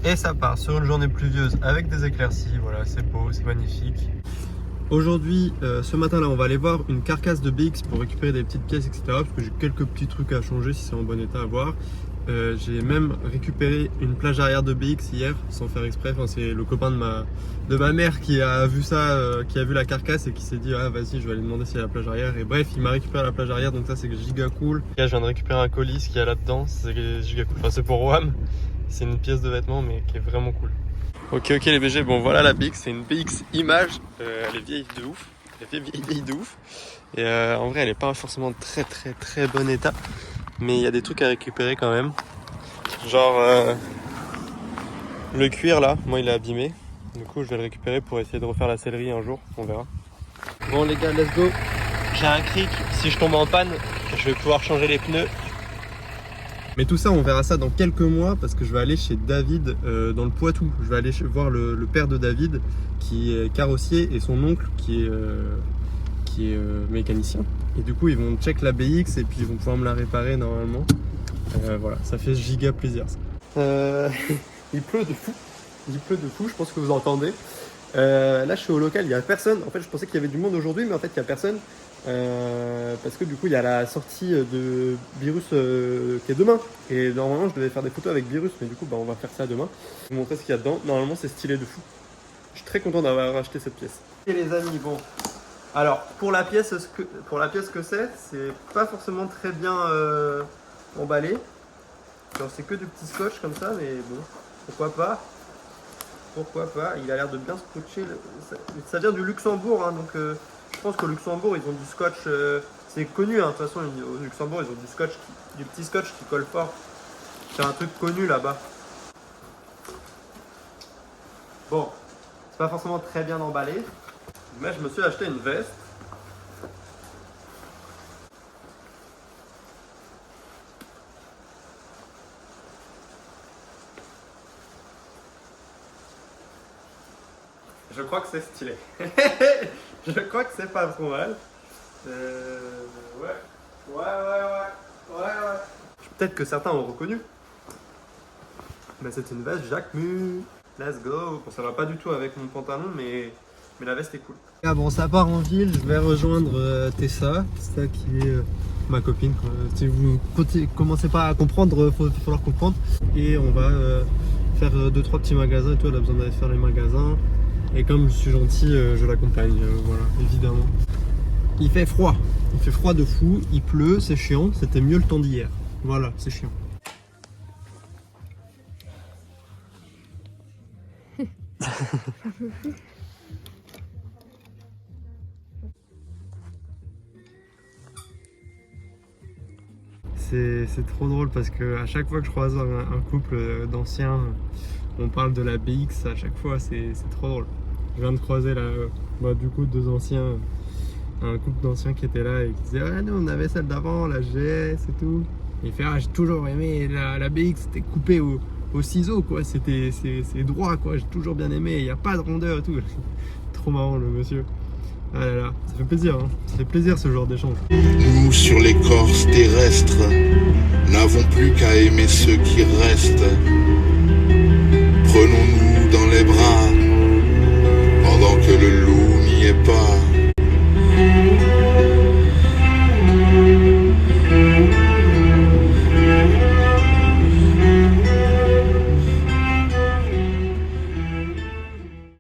Et ça part sur une journée pluvieuse avec des éclaircies. Voilà, c'est beau, c'est magnifique. Aujourd'hui, ce matin-là, on va aller voir une carcasse de BX pour récupérer des petites pièces, etc. Parce que j'ai quelques petits trucs à changer si c'est en bon état à voir. J'ai même récupéré une plage arrière de BX hier, sans faire exprès. Enfin, c'est le copain de ma mère qui a vu ça, qui a vu la carcasse et qui s'est dit ah vas-y, je vais aller demander s'il y a la plage arrière. Et bref, il m'a récupéré la plage arrière, donc ça c'est giga cool. Là, je viens de récupérer un colis qu'il y a là-dedans, c'est giga cool. Enfin, c'est pour WAM, c'est une pièce de vêtement mais qui est vraiment cool. Ok les BG, bon voilà la BX, c'est une BX Image, elle est vieille de ouf, elle est vieille de ouf. Et en vrai elle est pas forcément très bon état, mais il y a des trucs à récupérer quand même. Genre le cuir là, moi il est abîmé, du coup je vais le récupérer pour essayer de refaire la sellerie un jour, on verra. Bon les gars, let's go. J'ai un cric, si je tombe en panne, je vais pouvoir changer les pneus. Mais tout ça, on verra ça dans quelques mois parce que je vais aller chez David dans le Poitou. Je vais aller voir le père de David qui est carrossier et son oncle qui est mécanicien. Et du coup, ils vont check la BX et puis ils vont pouvoir me la réparer normalement. Voilà, ça fait giga plaisir ça. Il pleut de fou. Il pleut de fou, je pense que vous entendez. Là, je suis au local, il n'y a personne. En fait, je pensais qu'il y avait du monde aujourd'hui, mais en fait, il n'y a personne. Parce que du coup il y a la sortie de Virus qui est demain et normalement je devais faire des photos avec Virus, mais du coup on va faire ça demain. Je vais vous montrer ce qu'il y a dedans. Normalement c'est stylé de fou. Je suis très content d'avoir acheté cette pièce. Et les amis, bon alors pour la pièce que c'est pas forcément très bien emballé. Genre c'est que du petit scotch comme ça, mais bon pourquoi pas. Il a l'air de bien scotcher. Ça vient du Luxembourg, hein, donc je pense qu'au Luxembourg, ils ont du scotch. C'est connu, hein, de toute façon, au Luxembourg, ils ont du scotch, du petit scotch qui colle fort. C'est un truc connu là-bas. Bon, c'est pas forcément très bien emballé, mais je me suis acheté une veste. Je crois que c'est stylé. Je crois que c'est pas trop mal. Ouais. Peut-être que certains ont reconnu. Mais c'est une veste Jacquemus. Let's go. Bon, ça va pas du tout avec mon pantalon, mais la veste est cool. Ah bon, ça part en ville. Je vais rejoindre Tessa. Tessa qui est ma copine. Si vous commencez pas à comprendre, il va falloir comprendre. Et on va faire 2-3 petits magasins et tout. Elle a besoin d'aller faire les magasins. Et comme je suis gentil, je l'accompagne, voilà, évidemment. Il fait froid de fou, il pleut, c'est chiant, c'était mieux le temps d'hier. Voilà, c'est chiant. C'est trop drôle parce que à chaque fois que je croise un couple d'anciens, on parle de la BX à chaque fois, c'est trop drôle. Je viens de croiser là, du coup deux anciens, un couple d'anciens qui était là et qui disait ah nous on avait celle d'avant, la GS et tout. Et il fait ah j'ai toujours aimé la BX, c'était coupé au ciseau quoi, c'est droit quoi, j'ai toujours bien aimé, il n'y a pas de rondeur et tout. Trop marrant le monsieur. Ah là là, ça fait plaisir, hein. Ça fait plaisir ce genre d'échange. Nous sur l'écorce terrestre, n'avons plus qu'à aimer ceux qui restent. Prenons-nous dans les bras, pendant que le loup n'y est pas.